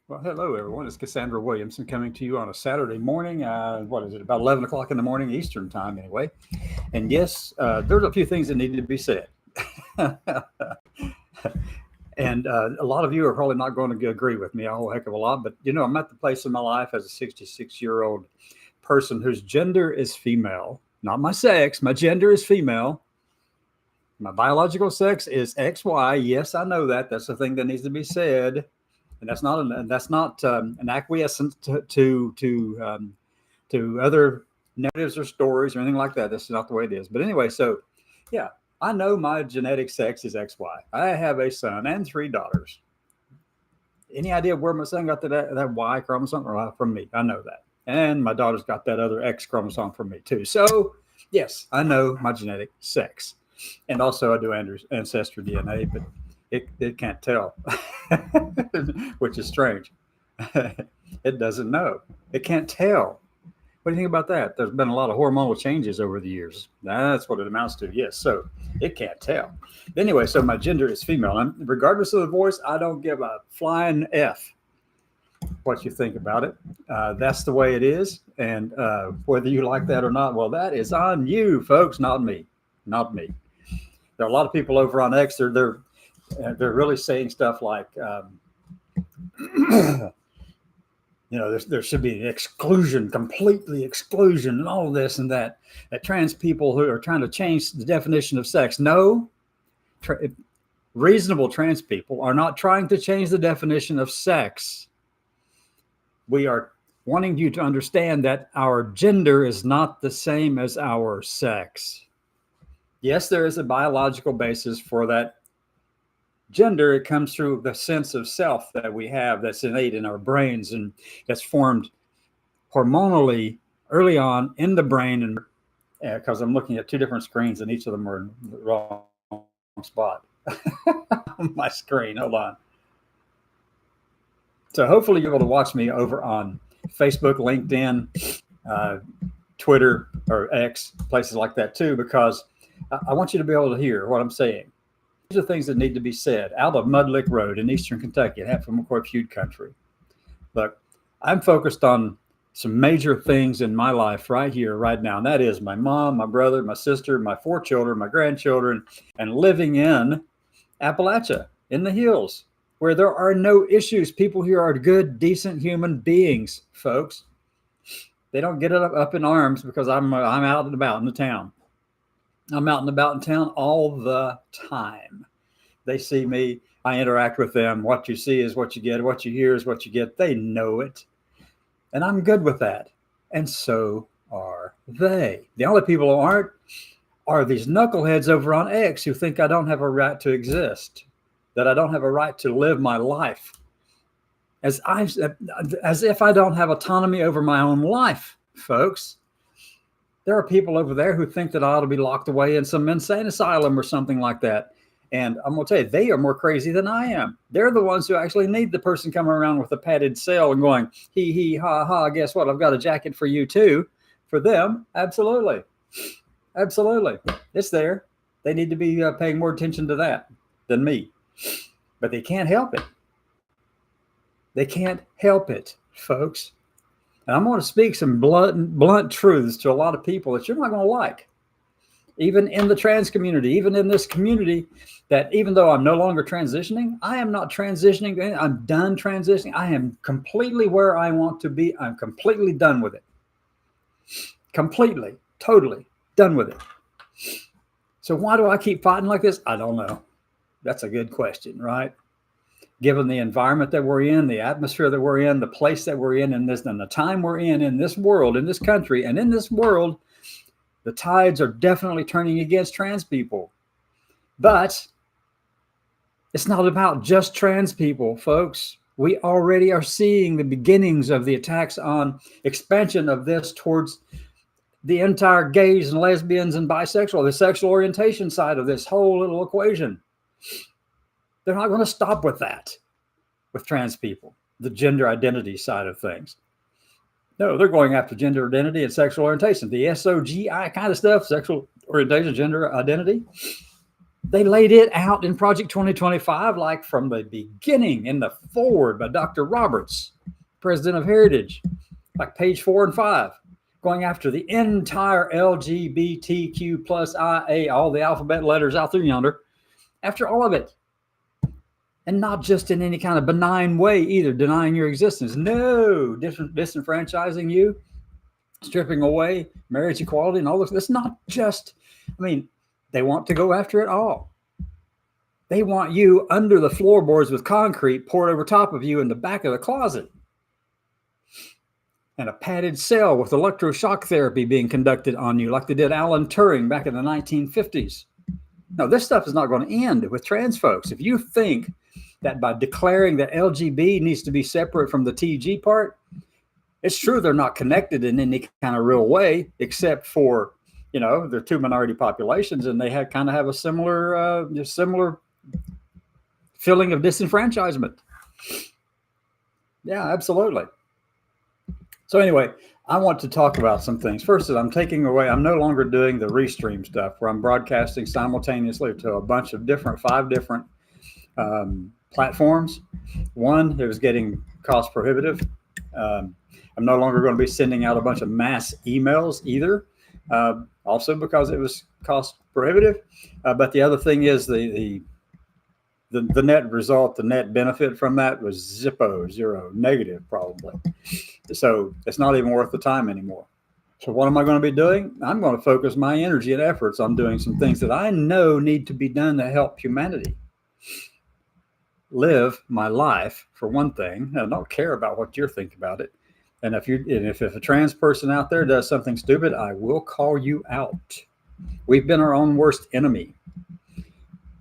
Well, hello, everyone. It's Cassandra Williamson coming to you on a Saturday morning. What is it, about 11 o'clock in the morning, Eastern time, anyway. And yes, there's a few things that need to be said. And a lot of you are probably not going to agree with me a whole heck of a lot. But, I'm at the place in my life as a 66-year-old person whose gender is female, not my sex. My gender is female. My biological sex is XY. Yes, I know that. That's the thing that needs to be said. And that's not an acquiescence to other narratives or stories or anything like that. That's not the way it is. But anyway, so yeah, I know my genetic sex is XY. I have a son and three daughters. Any idea where my son got that Y chromosome from me? I know that. And my daughter's got that other X chromosome from me too. So yes, I know my genetic sex. And also I do ancestry DNA, but it can't tell, which is strange. It doesn't know. It can't tell. What do you think about that? There's been a lot of hormonal changes over the years. That's what it amounts to. Yes. So it can't tell. Anyway, so my gender is female. And regardless of the voice, I don't give a flying F what you think about it. That's the way it is. And whether you like that or not, well, that is on you, folks, not me. Not me. There are a lot of people over on X. They're really saying stuff like, there should be an exclusion, completely exclusion, and all of this and that trans people who are trying to change the definition of sex. No, reasonable trans people are not trying to change the definition of sex. We are wanting you to understand that our gender is not the same as our sex. Yes, there is a biological basis for that gender. It comes through the sense of self that we have that's innate in our brains and that's formed hormonally early on in the brain. And because I'm looking at two different screens and each of them are in the wrong spot on my screen. Hold on. So hopefully you're able to watch me over on Facebook, LinkedIn, Twitter, or X, places like that too, because I want you to be able to hear what I'm saying. These are things that need to be said out of Mudlick Road in Eastern Kentucky, and from feud country. Look, I'm focused on some major things in my life right here, right now. And that is my mom, my brother, my sister, my 4 children, my grandchildren, and living in Appalachia, in the hills, where there are no issues. People here are good, decent human beings, folks. They don't get up in arms because I'm out and about in the town. I'm out and about in town all the time. They see me. I interact with them. What you see is what you get. What you hear is what you get. They know it. And I'm good with that. And so are they. The only people who aren't are these knuckleheads over on X who think I don't have a right to exist, that I don't have a right to live my life, as if I don't have autonomy over my own life, folks. There are people over there who think that I ought to be locked away in some insane asylum or something like that. And I'm going to tell you, they are more crazy than I am. They're the ones who actually need the person coming around with a padded cell and going, hee, hee, ha, ha, guess what? I've got a jacket for you too. For them, absolutely. Absolutely. It's there. They need to be paying more attention to that than me. But they can't help it. They can't help it, folks. And I'm going to speak some blunt truths to a lot of people that you're not going to like. Even in the trans community, even in this community, that even though I'm no longer transitioning, I am not transitioning. I'm done transitioning. I am completely where I want to be. I'm completely done with it. Completely, totally done with it. So why do I keep fighting like this? I don't know. That's a good question, right? Given the environment that we're in, the atmosphere that we're in, the place that we're in this, and the time we're in this world, in this country, and in this world, the tides are definitely turning against trans people. But it's not about just trans people, folks. We already are seeing the beginnings of the attacks on expansion of this towards the entire gays and lesbians and bisexual, the sexual orientation side of this whole little equation. They're not going to stop with that, with trans people, the gender identity side of things. No, they're going after gender identity and sexual orientation, the SOGI kind of stuff, sexual orientation, gender identity. They laid it out in Project 2025, like from the beginning in the forward by Dr. Roberts, president of Heritage, like page 4 and 5, going after the entire LGBTQ plus IA, all the alphabet letters out there yonder, after all of it. And not just in any kind of benign way either, denying your existence. No, disenfranchising you, stripping away marriage equality and all this. That's not just, I mean, they want to go after it all. They want you under the floorboards with concrete poured over top of you in the back of the closet. And a padded cell with electroshock therapy being conducted on you like they did Alan Turing back in the 1950s. No, this stuff is not going to end with trans folks. If you think that by declaring that LGB needs to be separate from the TG part, it's true they're not connected in any kind of real way, except for, you know, they're two minority populations and they kind of have a similar feeling of disenfranchisement. Yeah, absolutely. So anyway, I want to talk about some things. First is I'm no longer doing the restream stuff where I'm broadcasting simultaneously to a bunch of 5 different platforms. One, it was getting cost prohibitive. I'm no longer going to be sending out a bunch of mass emails either, also because it was cost prohibitive. But the other thing is the net result, the net benefit from that was zero, negative probably. So it's not even worth the time anymore. So what am I going to be doing? I'm going to focus my energy and efforts on doing some things that I know need to be done to help humanity live my life, for one thing. I don't care about what you think about it. And if a trans person out there does something stupid, I will call you out. We've been our own worst enemy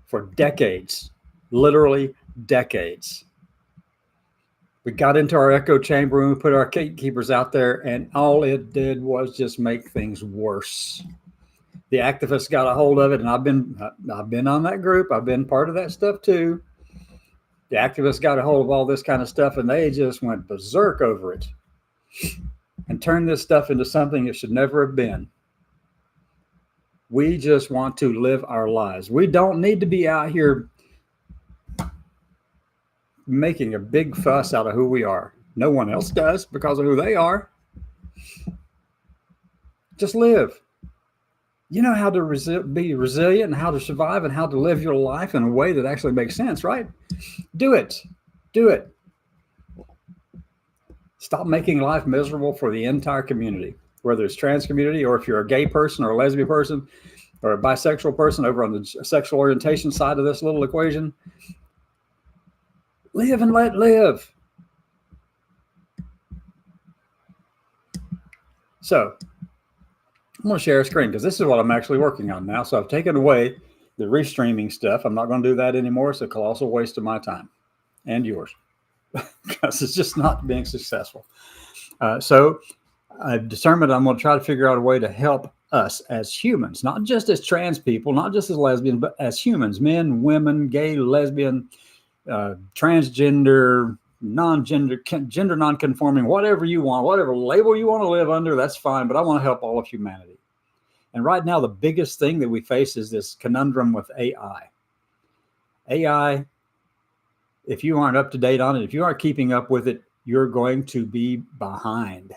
for decades, literally decades. We got into our echo chamber and we put our gatekeepers out there, and all it did was just make things worse. The activists got a hold of it, and I've been on that group. I've been part of that stuff too. The activists got a hold of all this kind of stuff, and they just went berserk over it and turned this stuff into something it should never have been. We just want to live our lives. We don't need to be out here making a big fuss out of who we are. No one else does because of who they are. Just live. You know how to be resilient and how to survive and how to live your life in a way that actually makes sense, right? Do it. Do it. Stop making life miserable for the entire community, whether it's trans community or if you're a gay person or a lesbian person or a bisexual person over on the sexual orientation side of this little equation. Live and let live. So I'm going to share a screen because this is what I'm actually working on now. So I've taken away the restreaming stuff. I'm not going to do that anymore. It's a colossal waste of my time and yours because it's just not being successful. So I've determined I'm going to try to figure out a way to help us as humans, not just as trans people, not just as lesbians, but as humans, men, women, gay, lesbian, transgender, non-gender, gender non-conforming, whatever you want, whatever label you want to live under, that's fine. But I want to help all of humanity. And right now, the biggest thing that we face is this conundrum with AI. AI, if you aren't up to date on it, if you aren't keeping up with it, you're going to be behind.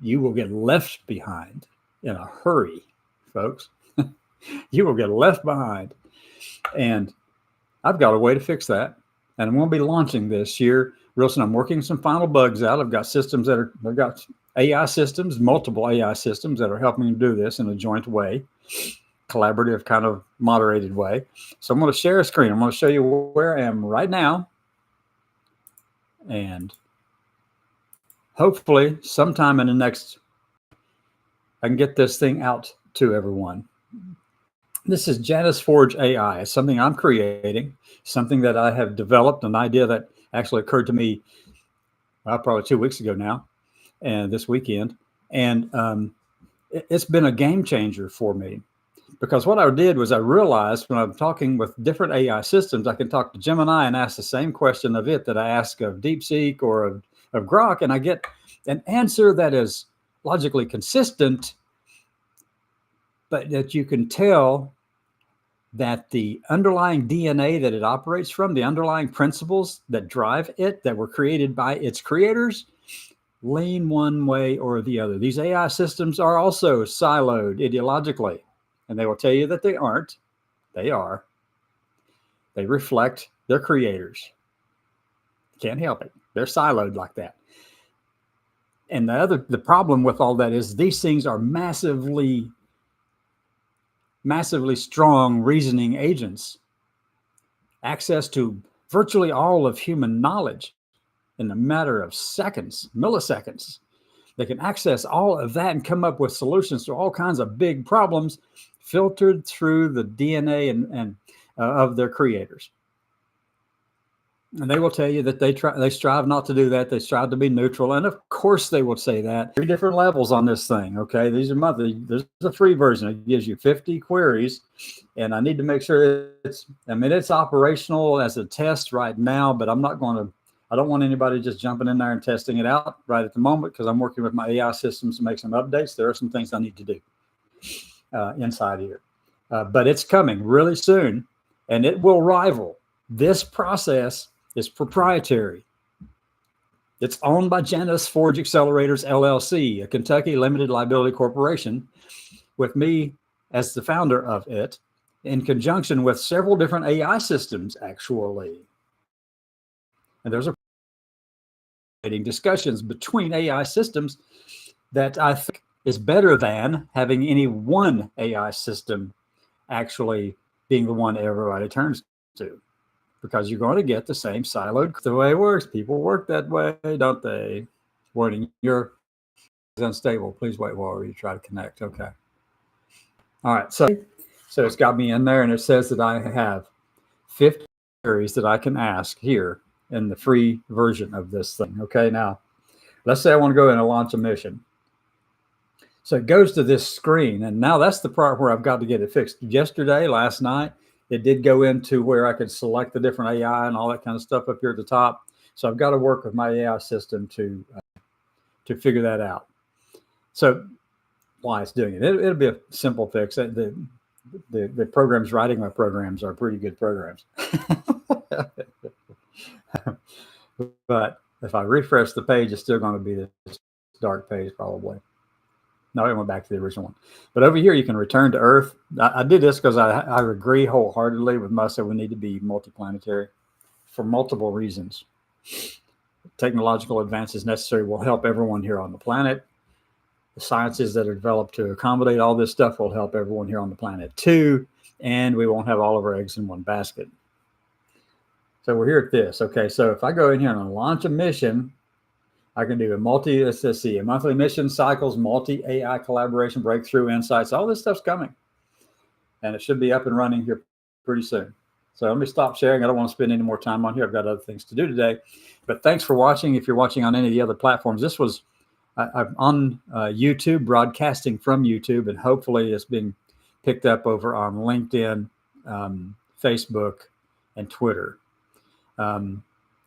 You will get left behind in a hurry, folks. You will get left behind. And I've got a way to fix that. And I'm going to be launching this year real soon. I'm working some final bugs out. I've got systems I've got AI systems, multiple AI systems that are helping me do this in a joint way, collaborative, kind of moderated way. So I'm going to share a screen. I'm going to show you where I am right now. And hopefully sometime in the next, I can get this thing out to everyone. This is Janus Forge AI. It's something I'm creating, something that I have developed, an idea that actually occurred to me probably 2 weeks ago now, and this weekend. And it's been a game changer for me because what I did was I realized when I'm talking with different AI systems, I can talk to Gemini and ask the same question of it that I ask of DeepSeek or of Grok, and I get an answer that is logically consistent, but that you can tell that the underlying DNA that it operates from, the underlying principles that drive it, that were created by its creators, lean one way or the other. These AI systems are also siloed ideologically, and they will tell you that they aren't. They are. They reflect their creators. Can't help it. They're siloed like that. And the problem with all that is these things are massively strong reasoning agents, access to virtually all of human knowledge in a matter of seconds, milliseconds. They can access all of that and come up with solutions to all kinds of big problems filtered through the DNA and of their creators. And they will tell you that they strive not to do that. They strive to be neutral. And of course they will say that. 3 different levels on this thing. Okay. These are monthly. There's a free version. It gives you 50 queries. And I need to make sure it's operational as a test right now, but I don't want anybody just jumping in there and testing it out right at the moment, because I'm working with my AI systems to make some updates. There are some things I need to do inside here. But it's coming really soon, and it will rival. This process is proprietary. It's owned by Janus Forge Accelerators, LLC, a Kentucky limited liability corporation, with me as the founder of it, in conjunction with several different AI systems, actually. And there's discussions between AI systems that I think is better than having any one AI system actually being the one everybody turns to, because you're going to get the same siloed. The way it works, people work that way, don't they? Warning, you're unstable. Please wait while you try to connect. Okay. All right. So it's got me in there, and it says that I have 50 queries that I can ask here in the free version of this thing. Okay. Now, let's say I want to go in and launch a mission. So it goes to this screen, and now that's the part where I've got to get it fixed. Last night, it did go into where I could select the different AI and all that kind of stuff up here at the top. So I've got to work with my AI system to figure that out. So why it's doing it. It'll be a simple fix. The programs writing my programs are pretty good programs. But if I refresh the page, it's still going to be this dark page probably. No, it went back to the original one. But over here, you can return to Earth. I did this because I agree wholeheartedly with most that we need to be multiplanetary for multiple reasons. Technological advances necessary will help everyone here on the planet. The sciences that are developed to accommodate all this stuff will help everyone here on the planet too. And we won't have all of our eggs in one basket. So we're here at this. Okay, so if I go in here and launch a mission, I can do a monthly mission cycles, multi-AI collaboration, breakthrough insights. All this stuff's coming. And it should be up and running here pretty soon. So let me stop sharing. I don't want to spend any more time on here. I've got other things to do today. But thanks for watching. If you're watching on any of the other platforms, this was I'm on YouTube, broadcasting from YouTube, and hopefully it's being picked up over on LinkedIn, Facebook, and Twitter.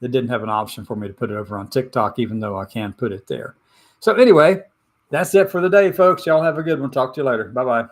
It didn't have an option for me to put it over on TikTok, even though I can put it there. So anyway, that's it for the day, folks. Y'all have a good one. Talk to you later. Bye-bye.